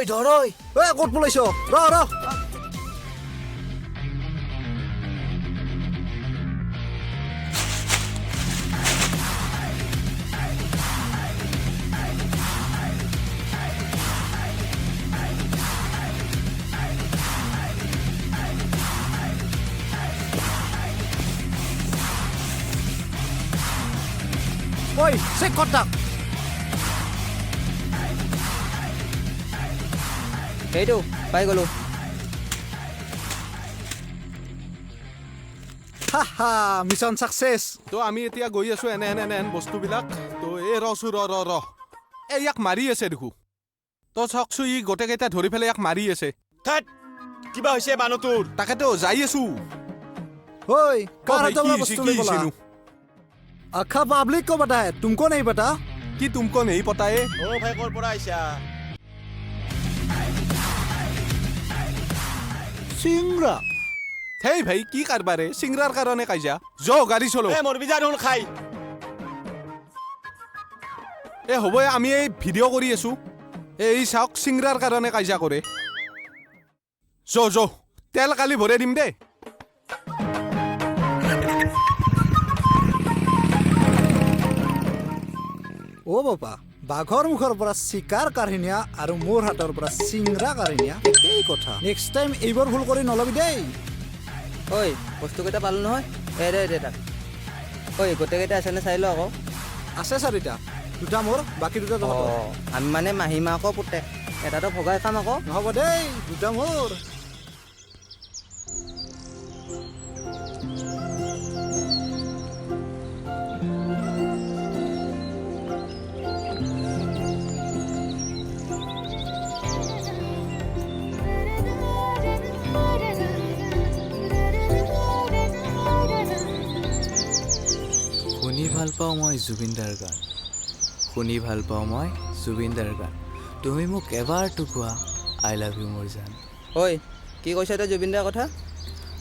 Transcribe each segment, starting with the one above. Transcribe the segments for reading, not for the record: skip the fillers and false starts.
ধৰ ঐ ক'ত পলাইছ ৰ ঐ চেক কৰ তাক সেইটো পাই গ'লো হা মিছন সাকসেস তো আমি এতিয়া গৈ আছো এনে বস্তুবিলাক তো এই ৰচু ৰ এই ইয়াক মাৰি আছে দেখো তো চাওকচো ই গোটেইকেইটা ধৰি পেলাই ইয়াক মাৰি আছে থাট কিবা হৈছে মানুহটোৰ তাকেতো যাই আছো ঐ ओ কাৰ भाई, হাতৰ की বস্তু इसी- লৈ की বলা इसी नु? আখা পাব্লিক को पता है तुमको नहीं पता কি তুমকো নেই পতায়ে অ ভাই কৰ পৰা আইছা সিংৰা হেই ভাই কি কাৰবাৰে সিংৰাৰ কাৰণে কাইজা যো গাড়ী চলো এ মোৰ বিজাৰ হ'ল খাই এ হ'ব আমি এই ভিডিঅ' কৰি আছো এই চাওক সিংৰাৰ কাৰণে কাইজা কৰে যো তেল কালি ভৰাই দিম দে ও বাবা বাঘৰ মুখৰ পৰা চিকাৰ কাঢ়িনিয়া আৰু মোৰ হাতৰ পৰা চিংৰা কাঢ়িনিয়া একেই কথা নেক্সট টাইম এইবোৰ ভুল কৰি নলবি দেই ঐ বস্তুকেইটা পালোঁ নহয় দে তাক ঐ গোটেইকেইটা আছেনে চাই ল আকৌ আছে চাৰিটা দুটা মোৰ বাকী দুটা তহঁতৰ আমি মানে মাহীমা আকৌ পুতেক এটাতো ভগাই খাম আকৌ নহ'ব দেই দুটা মোৰ শুনি ভাল পাওঁ মই জুবিনদাৰ গান শুনি ভাল পাওঁ মই জুবিনদাৰ গান তুমি মোক এবাৰটো কোৱা আই লাভ ইউ মোৰ জান ঐ কি কৈছ তই জুবিন দাৰ কথা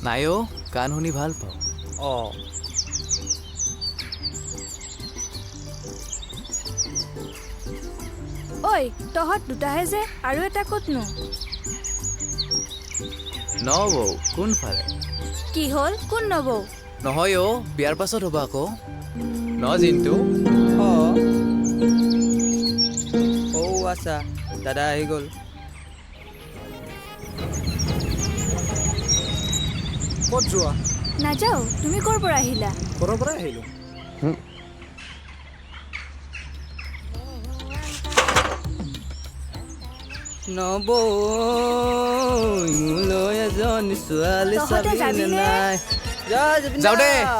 নাই অ' গান শুনি ভাল পাওঁ অঁ ঐ তহঁত দুটাহে যে আৰু এটা ক'তনো ন বৌ কোনফালে কি হ'ল কোন নবৌ নহয় অ' বিয়াৰ পাছত হ'ব আকৌ ন জিন্তু অঁ আচ্ছা দাদা আহি গ'ল ক'ত যোৱা নাযাওঁ তুমি ক'ৰ পৰা আহিলা ঘৰৰ পৰাই আহিলো নবৌ মোলৈ এজনী ছোৱালী তহঁতে চাবিনে যাবিনে? নাই যা জুবিন যাওঁ দে। দা।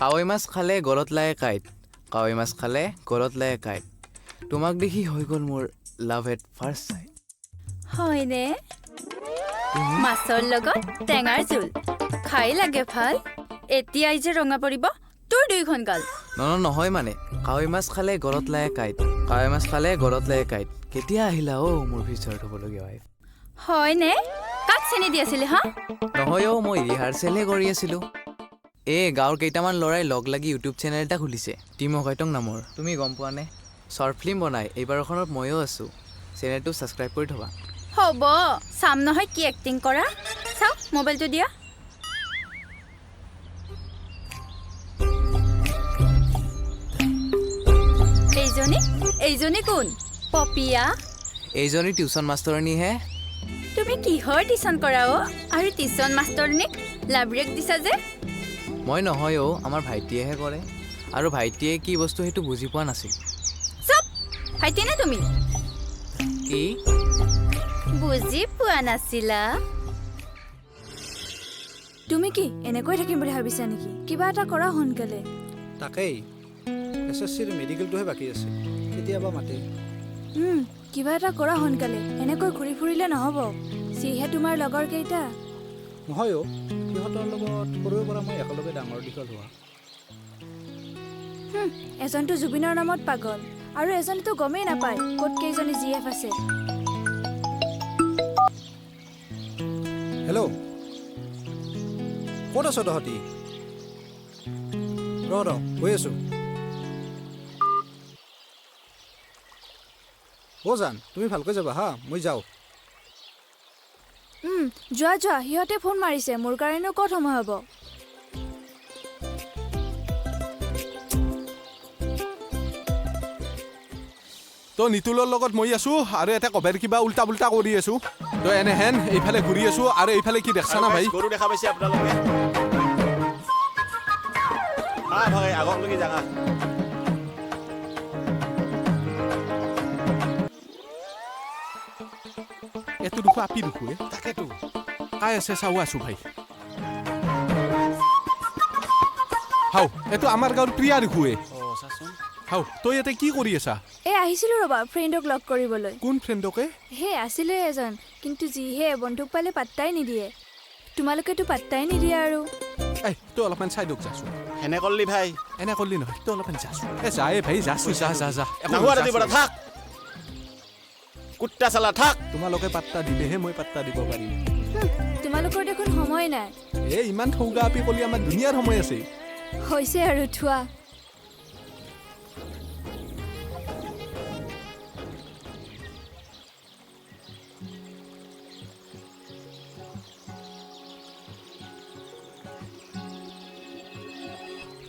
কাৱৈ মাছ খালে গলত লাগে কাঁইট কাৱৈ মাছ খালে গলত লাগে কাঁইট তোমাক দেখি হৈ গ'ল মোৰ লাভ এট ফাৰ্ষ্ট চাইট হয়নে মাছৰ লগত টেঙাৰ জোল খাই লাগে ভাল এতিয়াই যে ৰঙা পৰিব তোৰ দুইখন গাল নহয় মানে কাৱৈ মাছ খালে গলত লাগে কাঁইট কাৱৈ মাছ খালে গলত লাগে কাঁইট কেতিয়া আহিলা অ' মোৰ ভিতৰত হ'বলগীয়া ৱাইফ হয়নে কাক চেনি দি আছিলি হা নহয় অ' মই ৰিহাৰ্চেলহে কৰি আছিলোঁ এই গাঁৱৰ কেইটামান ল'ৰাই লগ লাগি ইউটিউব চেনেল এটা খুলিছে টিম অকাইটং নামৰ তুমি গম পোৱা নে শ্বৰ্ট ফিল্ম বনাই এইবাৰখনত ময়ো আছোঁ চেনেলটো ছাবস্ক্ৰাইব কৰি থ'বা হ'ব চাম নহয় কি এক্টিং কৰা চাওক মোবাইলটো দিয়া এইজনী এইজনী কোন পপিয়া এইজনী টিউচন মাষ্টৰণীহে তুমি কিহৰ টিউচন কৰা অ আৰু টিউচন মাষ্টৰনীক লাভ ব্ৰেক দিছা যে মই নহয় অ' আমাৰ ভাইটিয়েহে কৰে আৰু ভাইটিয়ে কি বস্তু সেইটো বুজি পোৱা নাছিল চব ভাইটি নে তুমি কি বুজি পোৱা নাছিলা তুমি কি এনেকৈ থাকিম বুলি ভাবিছা নেকি কিবা এটা কৰা সোনকালে তাকেই SSCৰ মেডিকেলটোহে বাকী আছে কেতিয়াবা মাতে কিবা এটা কৰা সোনকালে এনেকৈ ঘূৰি ফুৰিলে নহ'ব যিহে তোমাৰ লগৰ কেইটা নহয় অ' সিহঁতৰ লগত সৰুৰে পৰা মই একেলগে ডাঙৰ দীঘল হোৱা এজনটো জুবিনৰ নামত পাগল আৰু এজনীতো গমেই নাপায় ক'ত কেইজনী GF আছে হেল্ল' ক'ত আছ তহঁতি ৰ গৈ আছো অ' জান তুমি ভালকৈ যাবা হা মই যাওঁ যোৱা সিহঁতে ফোন মাৰিছে মোৰ কাৰণেও ক'ত সময় হ'ব তো নিতুলৰ লগত মই আছো আৰু এটা কভাৰ কিবা উল্টা পুল্টা কৰি আছো তো এনেহেন এইফালে ঘূৰি আছো আৰু এইফালে কি দেখছা না ভাই গৰু দেখা পাইছে আপোনালোকে ভাই আগক লাগি যাঙা এইটো দুখো আপি দুখো তাকেতো কাই আছে চাও আছো ভাই হাও এইটো আমাৰ গাঁৱৰ প্ৰিয়া দেখোৱে চাচোন হাও তই ইয়াতে কি কৰি আছা আহিছিলোঁ ৰ'বা ফ্ৰেণ্ডক লগ কৰিবলৈ কোন ফ্ৰেণ্ডকে আছিলে এজন কিন্তু যিহে বন্ধুক পালে পাত্তাই নিদিয়ে তোমালোকেতো পাত্তাই নিদিয়ে আৰু এই তই অলপমান চাইডক যাচোন হেনে কৰলি ভাই এনে কৰিলি নহয় তই অলপমান যাচোন যায় ভাই যাচোন যা নাহুৱা ৰাতি পৰা থাক কুত্তা চালা থাক তোমালোকে পাত্তা দিলেহে মই পাত্তা দিব পাৰিম তোমালোকৰ দেখোন সময় নাই ইমান ঠৌগা আপি কলি আমাৰ ধুনীয়াৰ সময় আছে হৈছে আৰু থোৱা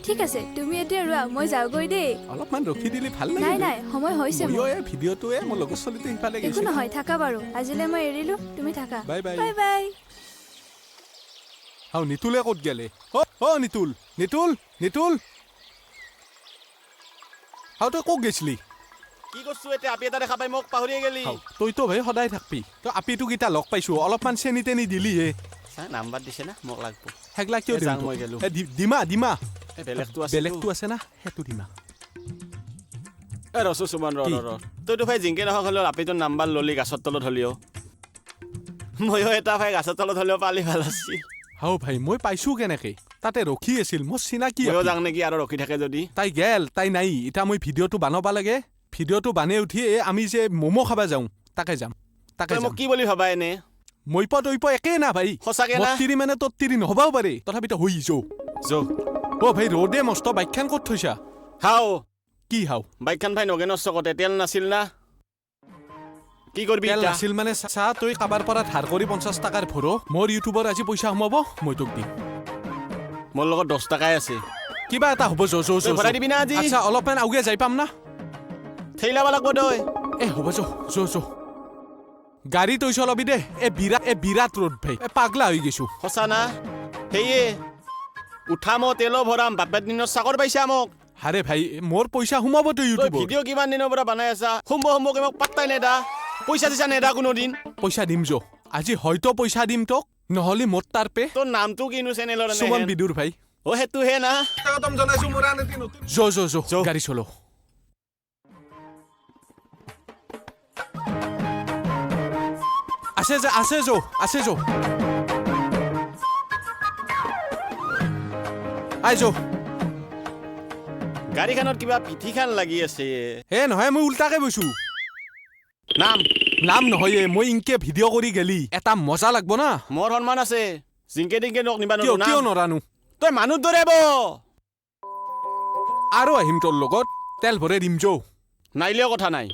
ঠিক আছে তুমি এতিয়া ৰোৱা মই যাওঁগৈ দেই অলপমান ৰখি দিলি ভাল নাই নাই সময় হৈছে মোৰ ভিডিঅ'টোৱে মোৰ লগৰ ছোৱালীটো সিফালে একো গৈছে নহয় থাকা বাৰু আজিলৈ মই এৰিলো তুমি থাকা বাই বাই বাই বাই হাও নিতুলে ক'ত গেলে অ নিতুল নিতুল নিতুল হাও তই ক'ত গৈছিলি কি কৰছো এতিয়া আপি এটা দেখা পাই মোক পাহৰিয়ে গেলি তইতো ভাই সদায় থাকবি তই আপিটো কেইটা লগ পাইছো অলপমান চেনি তেনি দিলিহে নাম্বাৰ দিছে না মোক লাগব হেগলা কিয় যাং মই গেলো দিমা বেলেগটো আছে না সেইটো দিমা ৰচো সুমন ৰ তইতো ভাই জিংকে নহওক হ'লেও আপিটোৰ নাম্বাৰ ললি গাছৰ তলত হ'লেও ময়ো এটা ভাই গাছৰ তলত হ'লেও পালি ভাল আছিল হাও ভাই মই পাইছো কেনেকে তাতে ৰখি আছিল মোৰ চিনাকি ময়ো যাং নেকি আৰু ৰখি থাকে যদি তাই গেল তাই নাই এতিয়া মই ভিডিঅ'টো বানাব লাগে ভিডিঅ'টো বানাই উঠি আমি যে ম'ম' খাব যাওঁ তাকে যাম তই মোক কি বুলি ভাবা এনে মই তই একেই না ভাই সঁচাকে না তিৰি মানে তোৰ তিৰি নহবাও পাৰে তথাপিতো হৈ যো অ ভাই ৰ'দে মস্ত বাইকখন ক'ত থৈছা হাও কি হাও বাইকখন ভাই নগেনৰ চকতে তেল নাছিল না কি কৰবি তেল এতিয়া নাছিল মানে চা তই কাবাৰ পৰা ধাৰ কৰি 50 টাকাৰ ভৰ মোৰ ইউটিউবৰ আজি পইচা সোমাব মই তোক দিম মোৰ লগত 10 টাকাই আছে কিবা এটা হ'ব তই ভৰাই দিবি না আজি আচ্ছা অলপমান আউগে যাই পাম না ঠেইলাব লাগব তই হ'ব গাড়ী তই চলাবি দে বিৰাট ৰ'দ ভাই পাগলা হৈ গৈছো সঁচা না সেয়ে উঠা মই তেলো ভৰাম বাপেৰ দিনত চাকৰ পাইছা মোক হাৰে ভাই মোৰ পইচা সোমাব তই তই ইউটিউবত ভিডিঅ' কিমান দিনৰ পৰা বনাই আছা সোমবকে মোক পাত্তাই নেদা পইচা দিছা নেদা কোনোদিন পইচা দিম আজি হয়তো পইচা দিম তোক নহ'লে মোৰ তাৰ পে তোৰ নামটো কিনো চেনেলৰ সুমন বিদুৰ ভাই অ সেইটোহে না গাড়ী চলো আছে আই গাড়ীখনত কিবা পিঠিখান লাগি আছে নহয় মই উল্টাকে বৈছো নাম নহয় মই ইনকে ভিডিঅ' কৰি গেলি এটা মজা লাগব না মোৰ সন্মান আছে জিংকে দিংকে নক নিবা কিয় নৰানো তই মানুহ দৰে আৰু আহিম তোৰ লগত তেল ভৰে দিম নাইলেও কথা নাই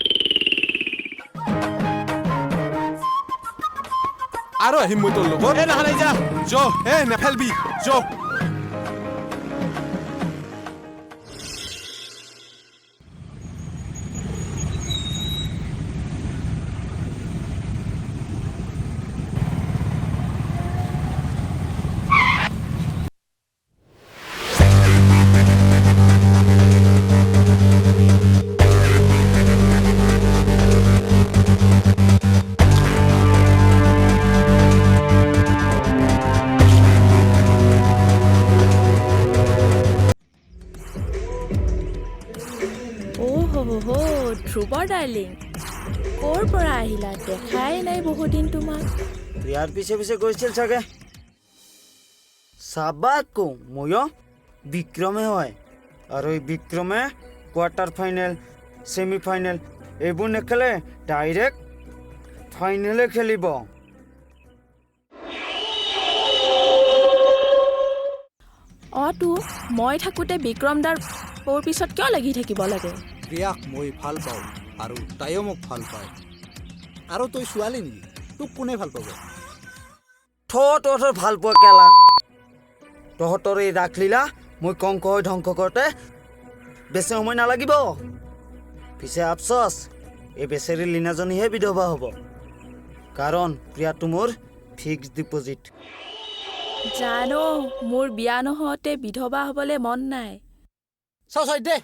আৰু আহিম মই তোৰ লগত নাহা নাই যা নেফেলবি ধ্ৰুৱৰ ডাৰ্লিং ক'ৰ পৰা আহিলা দেখাই নাই বহুত দিন তোমাক প্ৰিয়াৰ পিছে পিছে গৈছিল চাগে চাবাকো ময়ো বিক্ৰমে হয় আৰু এই বিক্ৰমে কোৱাৰ্টাৰ ফাইনেল ছেমি ফাইনেল এইবোৰ নেখেলে ডাইৰেক্ট ফাইনেলে খেলিব তো মই থাকোঁতে বিক্ৰম দাৰ তোৰ পিছত কিয় লাগি থাকিব লাগে প্ৰিয়াক মই ভাল পাওঁ আৰু তাইও মোক ভাল পায় আৰু তই ছোৱালী নেকি তোক কোনে ভাল পাব তহঁতৰ ভাল পোৱা কেলা তহঁতৰ এই ৰাখলীলা মই কংক হৈ ধ্বংস কৰোঁতে বেছি সময় নালাগিব পিছে আফচোচ এই বেচেৰী লীনাজনীহে বিধৱা হ'ব কাৰণ প্ৰিয়াটো মোৰ ফিক্সড ডিপজিট জানো মোৰ বিয়া নহওঁতে বিধৱা হ'বলৈ মন নাই চাই দে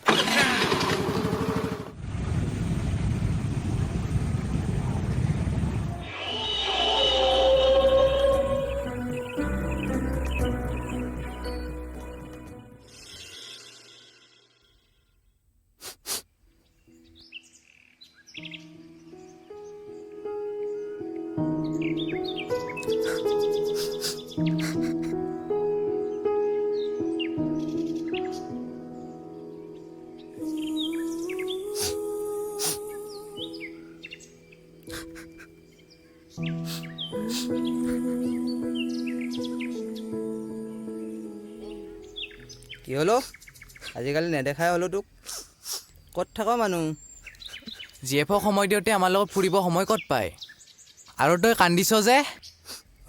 কি হ'লো আজিকালি নেদেখাই হ'লো তোক ক'ত থাক মানুহ জিএফক সময় দিওঁতে আমাৰ লগত ফুৰিব সময় ক'ত পায় আৰু তই কান্দিছ যে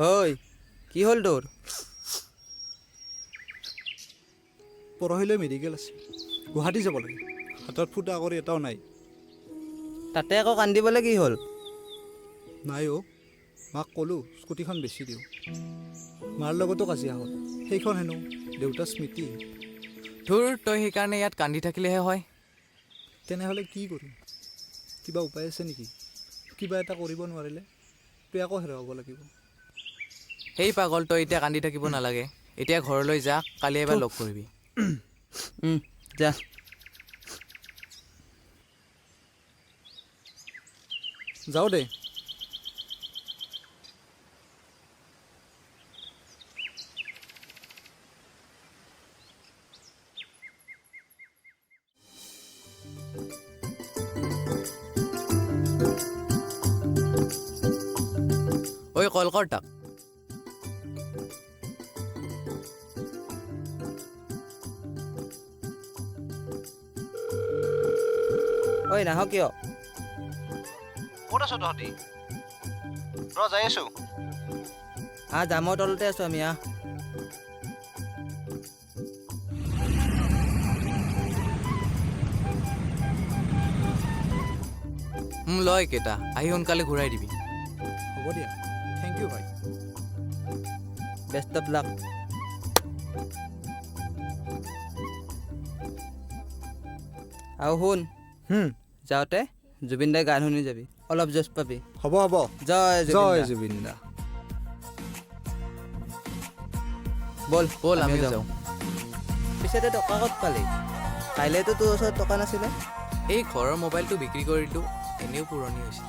ঐ কি হ'ল তোৰ পৰহিলৈ মেডিকেল আছে গুৱাহাটী যাব লাগে হাতত ফুটা কৰি এটাও নাই তাতে আকৌ কান্দিবলৈ কি হ'ল নাই অ' মাক ক'লোঁ স্কুটিখন বেছি দিওঁ মাৰ লগতো কাজিয়া হ'ল সেইখন হেনো দেউতাৰ স্মৃতি তোৰ তই সেইকাৰণে ইয়াত কান্দি থাকিলেহে হয় তেনেহ'লে কি কৰিম কিবা উপায় আছে নেকি কিবা এটা কৰিব নোৱাৰিলে প্ৰিয়াকো হেৰুৱাব লাগিব সেই পাগল তই এতিয়া কান্দি থাকিব নালাগে এতিয়া ঘৰলৈ যা কালি এবাৰ লগ কৰিবি যা যাওঁ দে ঐ কল কৰ তাক ঐ নাহ কিয় ক'ত আছ তহঁতি যাই আছো জামৰ তলতে আছোঁ আমি লয় কেইটা আহি সোনকালে ঘূৰাই দিবি হ'ব দিয়া থেংক ইউ ভাই বেষ্ট অফ লাক আৰু শুন যাওঁতে জুবিন দাই গান শুনি যাবি অলপ জচ পাবি হ'ব হ'ব জয় জয় জুবিন দা ব'ল ব'ল আমি যাওঁ পিছে তই টকা ক'ত পালি কাইলৈতো তোৰ ওচৰত টকা নাছিলে এই ঘৰৰ মোবাইলটো বিক্ৰী কৰিলোঁ এনেও পুৰণি হৈছিল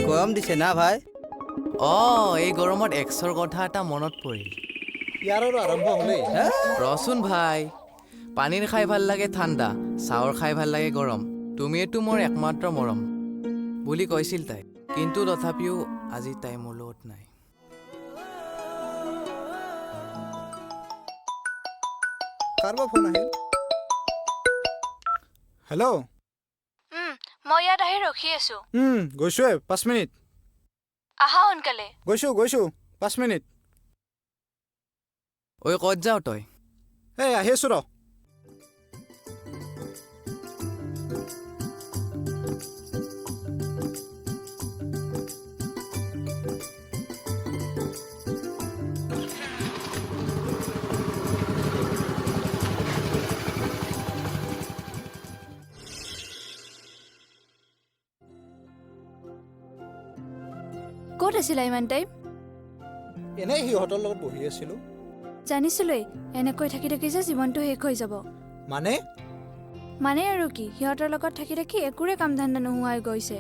গৰম দিছে না ভাই এই গৰমত এক্সৰ কথা এটা মনত পৰিল ইয়াৰ আৰু আৰম্ভ হ'লেই ৰচোন ভাই পানীৰ খাই ভাল লাগে ঠাণ্ডা চাউৰ খাই ভাল লাগে গৰম তুমিয়েতো মোৰ একমাত্ৰ মৰম বুলি কৈছিল তাই কিন্তু তথাপিও আজি তাই মোৰ লগত নাই কাৰোবাৰ ফোন আহিল হেল্ল' মই ইয়াত আহি ৰখি আছো গৈছোৱে 5 মিনিট আহা সোনকালে গৈছো 5 মিনিট ঐ ক'ত যাওঁ তই এই আহি আছো ৰ ক'ত আছিলা ইমান টাইম? এনেই সিহঁতৰ লগত বহি আছিলোঁ। জানিছিলোঁৱেই এনেকৈ থাকি থাকি যে জীৱনটো শেষ হৈ যাব। মানে আৰু কি, সিহঁতৰ লগত থাকি থাকি একোৰে কাম ধান্দা নোহোৱা হৈ গৈছে।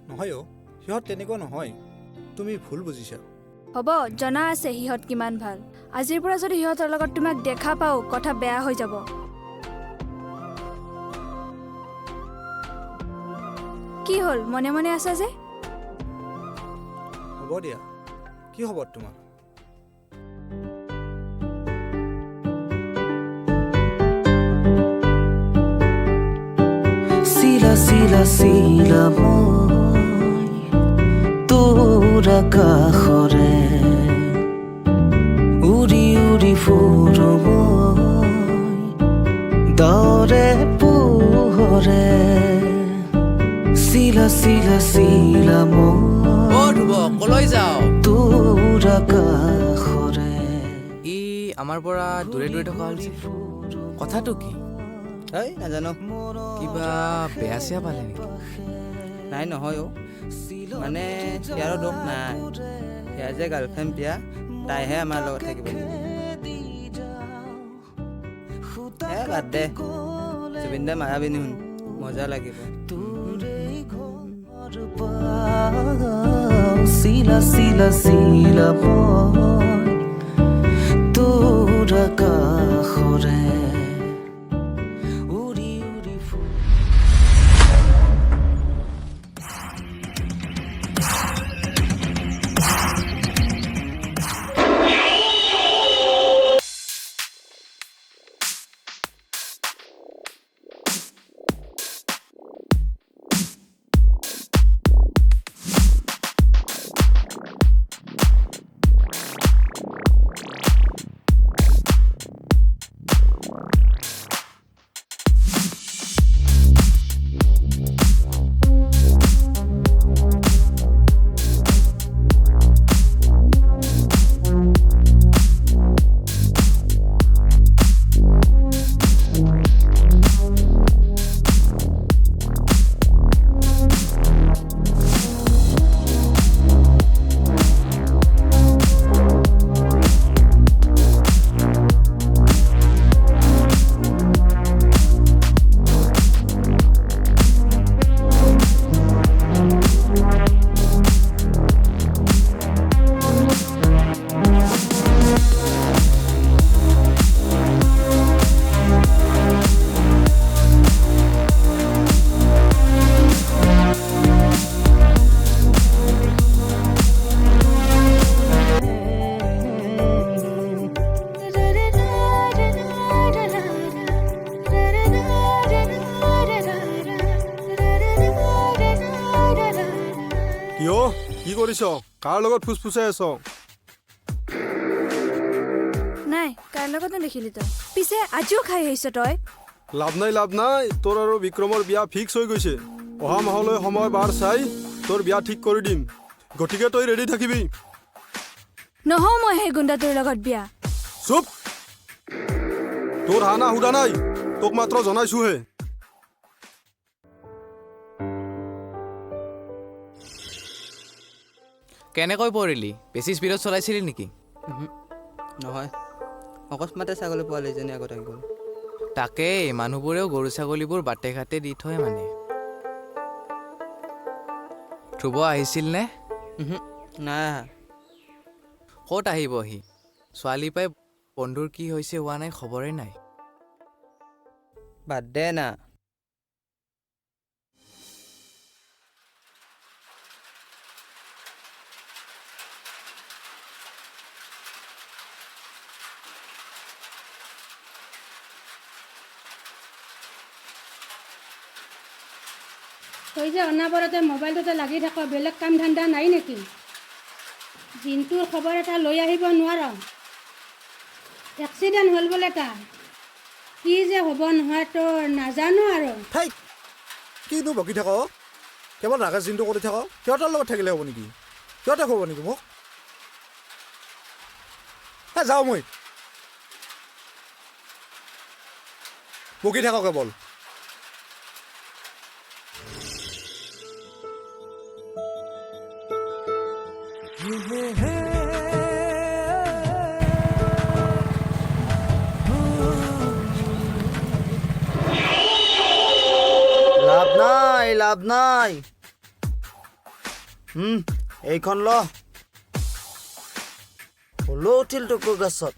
নহয় সিহঁত তেনেকুৱা নহয়, তুমি ভুল বুজিছা। হ'ব, জনা আছে সিহঁত কিমান ভাল। আজিৰ পৰা যদি সিহঁতৰ লগত তোমাক দেখা পাওঁ, কথা বেয়া হৈ যাব। কি হ'ল, মনে মনে আছা যে? হ'ব দিয়া, কি হ'ব তোমাৰ? শিলা শিলা শিলা মই তোৰ আকাশৰে উৰি উৰি ফুৰো মই দৰে পোহৰে শিলা শিলা শিলা মই ধ্ৰুৱ কলৈ যাওঁ? তোৰ আকাশৰে ই আমাৰ পৰা দূৰে দূৰে থকা হ'ল যে। কথাটো কি? এই নাজানো। কিবা বেয়া চেয়া পালে নেকি? নাই নহয় অ', মানে ইয়াৰো দুখ নাই। ইয়াৰ যে গাৰ্লফ্ৰেণ্ড বিয়া, তাইহে আমাৰ লগত থাকিব। বাদ দে, জুবিন দাই মায়াবিনী শুন, মজা লাগিব। শিলা শিলা শিলা মই তোৰ আকাশৰে উৰি উৰি কি কৰিছ? কাৰ লগত ফুচফুচাই আছ? নাই, কাৰ লগত নেদেখিলি তই? পিছে আজিও খাই আহিছ তই? লাভ নাই, তোৰ আৰু বিক্ৰমৰ বিয়া ফিক্স হৈ গৈছে। অহা মাহলৈ সময় বাৰ চাই তোৰ বিয়া ঠিক কৰি দিম, গতিকে তই ৰেডি থাকিবি। নহওঁ মই সেই গুণ্ডাটোৰ লগত বিয়া। চুপ! তোৰ হানা সুধা নাই, তোক মাত্ৰ জনাইছোহে। কেনেকৈ পৰিলি? বেছি স্পীডত চলাইছিলি নেকি? নহয়, অকস্মাতে ছাগলী পোৱালিজনী আগত আহি গ'ল। তাকেই, মানুহবোৰেও গৰু ছাগলীবোৰ বাটে ঘাটে দি থয় মানে। ধ্ৰুৱ আহিছিল নে? নাই আহা। ক'ত আহিবহি? ছোৱালী পাই বন্ধুৰ কি হৈছে হোৱা নাই, খবৰে নাই। বাদ দে না। তই যে অনাবৰতে মোবাইলটোতে লাগি থাক, বেলেগ কাম ধান্দা নাই নেকি? দিনটোৰ খবৰ এটা লৈ আহিব নোৱাৰ? এক্সিডেণ্ট হ'ল বোলে তাৰ। কি যে হ'ব নহয় তোৰ নাজানো আৰু। কিনো বকি থাক? কেৱল ৰাকেশ দিনটো কৰি থাক? সিহঁতৰ লগত থাকিলে হ'ব নেকি? সিহঁতে হ'ব নেকি মোক? যাওঁ মই। বকি থাক কেৱল। লাভ নাই এইখন ল হলেও উঠিল টুকুৰ গছত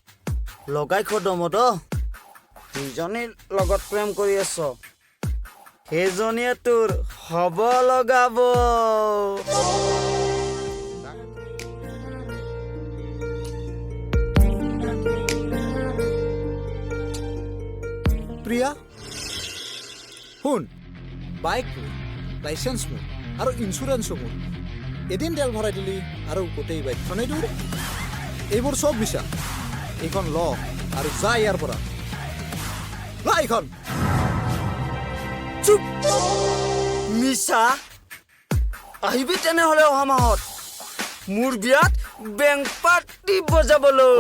লগাই খদমত যিজনীৰ লগত প্ৰেম কৰি আছ সেইজনীয়ে তোৰ হব লগাব প্ৰিয়া শুন বাইক মোৰ লাইচেন্স মোৰ আৰু ইঞ্চুৰেঞ্চো মোৰ এদিন তেল ভৰাই দিলি আৰু গোটেই বাইকখনেই দৌৰে এইবোৰ চব মিছা এইখন ল আৰু যা ইয়াৰ পৰা ল এইখন চুপ মিছা আহিবি তেনেহ'লে অহা মাহত মোৰ বিয়াত বেংক পাৰ্টি বজাবলৈ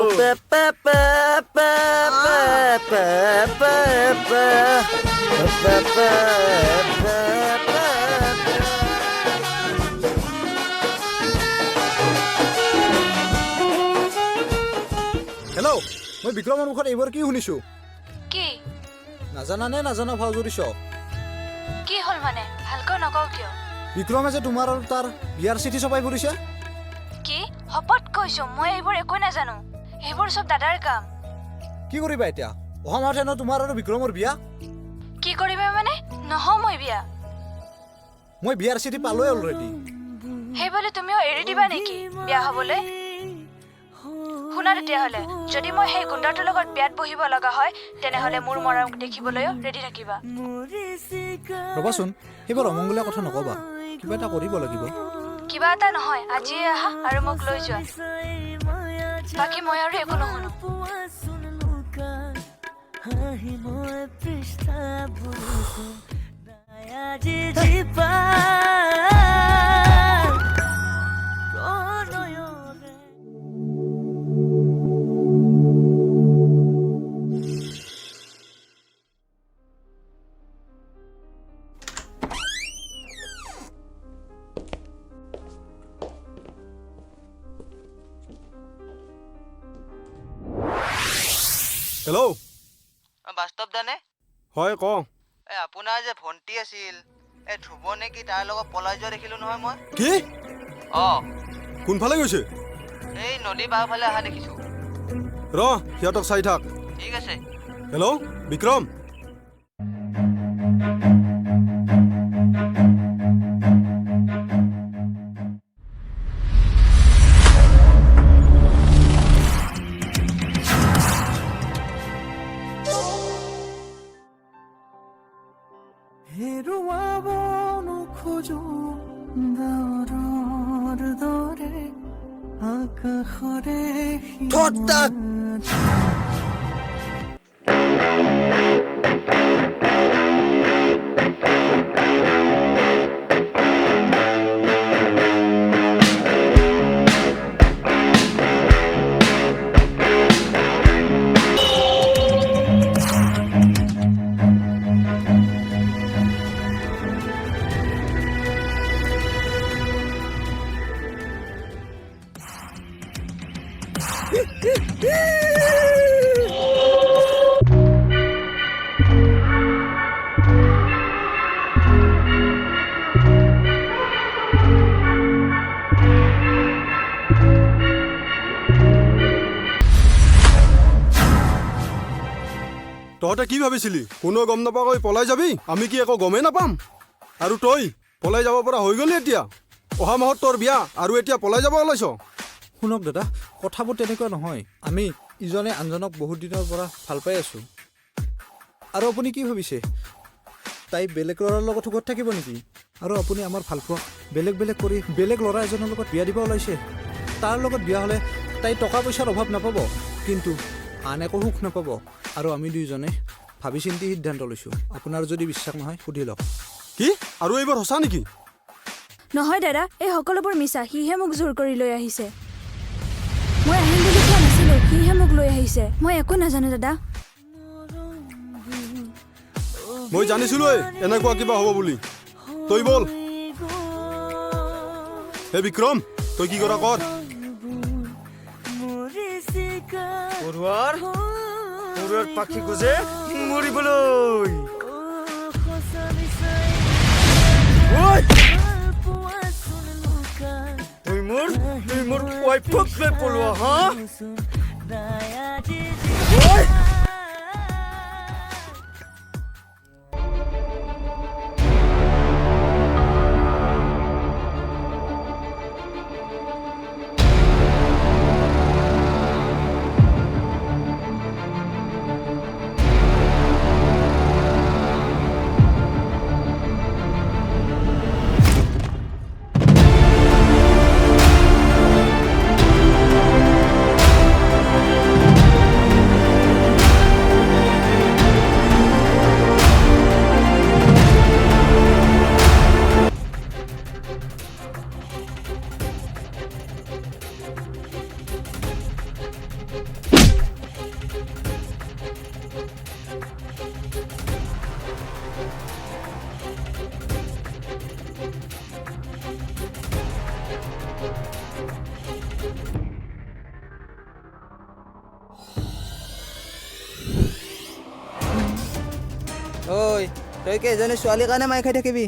হেল্ল' মই বিক্ৰমৰ মুখত এইবোৰ কি শুনিছো কি নাজানা নে নাজানা ভাও জুৰিছ কি হ'ল মানে ভালকৈ নকওঁ কিয় বিক্ৰমে যে তোমাৰ আৰু তাৰ বিয়াৰ চিঠি ছপাই ফুৰিছে কি শপত কৈছো মই এইবোৰ একো নাজানো এইবোৰ চব দাদাৰ কাম কি কৰিবা এতিয়া অহা মাহত হেনো তোমাৰ আৰু বিক্ৰমৰ বিয়া কি কৰিবা মানে নহওঁ মই বিয়া মই বিয়াৰ চিঠি পালোৱে অলৰেডি সেইবুলি তুমিও এৰি দিবা নেকি বিয়া হ'বলৈ শুনা তেতিয়াহ'লে যদি মই সেই গুণ্ডাটোৰ লগত বিয়াত বহিব লগা হয় তেনেহ'লে মোৰ মৰম দেখিবলৈও ৰেডি থাকিবা ৰ'বাচোন সেইবোৰ অমংগলীয়া কথা নকবা কিবা এটা কৰিব লাগিব কিবা এটা নহয় আজিয়ে আহা আৰু মোক লৈ যোৱা বাকী মই আৰু একো নুশুনো হেল্ল' বাস্তৱ দানে হয় ক আপোনাৰ যে ভণ্টি আছিল ধ্ৰুৱ নেকি তাৰ লগত পলাই যোৱা দেখিলো নহয় মই কি কোনফালে গৈছে এই নদী পাৰ ফালে অহা দেখিছো ৰ সিহঁতক চাই থাক ঠিক আছে হেল্ল' বিক্ৰম তহঁতে কি ভাবিছিলি কোনো গম নাপাকৈ পলাই যাবি আমি কি একো গমেই নাপাম আৰু তই পলাই যাব পৰা হৈ গলি এতিয়া অহা মাহত তোৰ বিয়া আৰু এতিয়া পলাই যাব ওলাইছ শুনক দাদা কথাবোৰ তেনেকুৱা নহয় আমি ইজনে আনজনক বহুত দিনৰ পৰা ভাল পাই আছো আৰু আপুনি কি ভাবিছে তাই বেলেগ ল'ৰাৰ লগত ঘৰত থাকিব নেকি আৰু আপুনি আমাৰ ভাল পোৱা বেলেগ বেলেগ কৰি বেলেগ ল'ৰা এজনৰ লগত বিয়া দিব ওলাইছে তাৰ লগত বিয়া হ'লে তাই টকা পইচাৰ অভাৱ নাপাব কিন্তু আন একো সুখ নাপাব আৰু আমি দুইজনে ভাবি চিন্তি সিদ্ধান্ত লৈছোঁ আপোনাৰ যদি বিশ্বাস নহয় সুধি লওক কি আৰু এইবাৰ সঁচা নেকি নহয় দাদা এই সকলোবোৰ মিছা সিহে মোক জোৰ কৰি লৈ আহিছে মই আহিম বুলি কোৱা নাছিলোঁ সিহে মোক লৈ আহিছে মই একো নাজানো দাদা মই জানিছিলো এনেকুৱা কিবা হ'ব বুলি তই বল হে বিক্ৰম তই কি কৰা কৰ পৰুৱাৰ পাখি গজে মৰিবলৈ তুই মোৰ ৱাইফক লৈ পলোৱা হা ঐ তই কি এজনী ছোৱালীৰ কাৰণে মাই খাই থাকিবি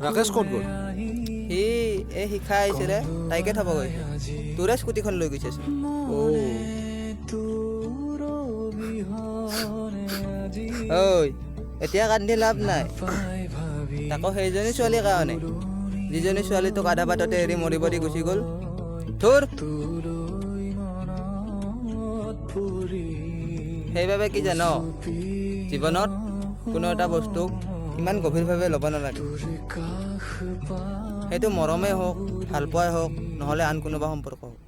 ৰাকেশ ক'ত গ'ল সি এই শিক্ষা আহিছিলে তাইকে থ'ব গৈছে তোৰে স্কুটিখন লৈ গৈছেচোন ঐ এতিয়া কান্দি লাভ নাই তাকো সেইজনী ছোৱালীৰ কাৰণে যিজনী ছোৱালী তোক আধা বাটতে এৰি মৰিব দি গুচি গ'ল থোৰ সেইবাবে কি জান জীৱনত কোনো এটা বস্তুক ইমান গভীৰভাৱে ল'ব নালাগে সেইটো মৰমেই হওক ভালপোৱাই হওক নহ'লে আন কোনোবা সম্পৰ্ক হওক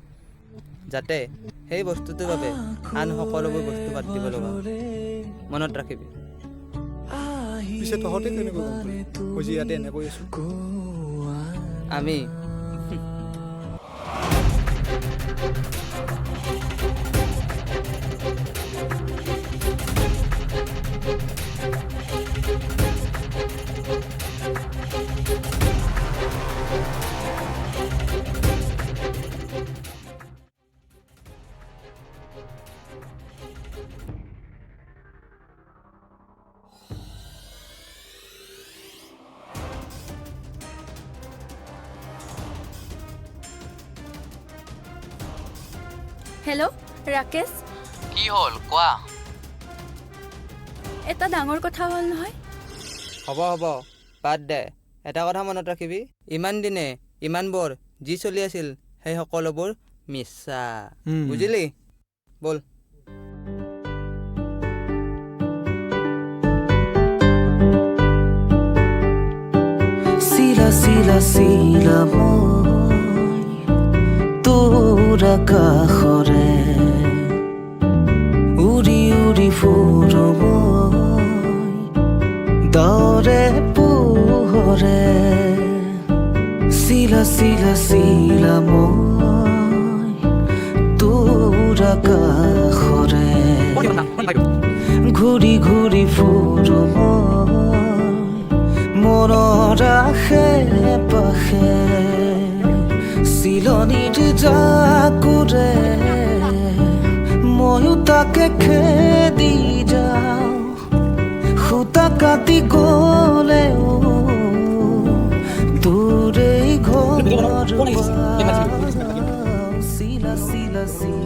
যাতে সেই বস্তুটোৰ বাবে আন সকলোবোৰ বস্তু বাদ দিব লগা মনত ৰাখিবি পিছে তহঁতে কেনেকৈ গম পালি মই যে ইয়াতে এনেকৈ আছোঁ আমি হেল্ল' ৰাকেশ কি হ'ল কোৱা এটা ডাঙৰ কথা হ'ল নহয় হ'ব বাদ দে এটা কথা মনত ৰাখিবি ইমান দিনে ইমানবোৰ যি চলি আছিল সেই সকলোবোৰ মিছা বুজিলি বল চিলা চিলা চিলা মই তোৰ আকাশৰে উৰি উৰি ফুৰো মই দৰে পোহৰে চিলা চিলা চিলা মই তোৰ আকাশৰে ঘূৰি ঘূৰি ফুৰো মই মনৰ আশে পাশে চিলনীৰ জাকুৰে ময়ো তাকে খেদি যাওঁ সূতা কাটি গ'লেও তোৰেই ঘৰ চিলা চিলা চিলা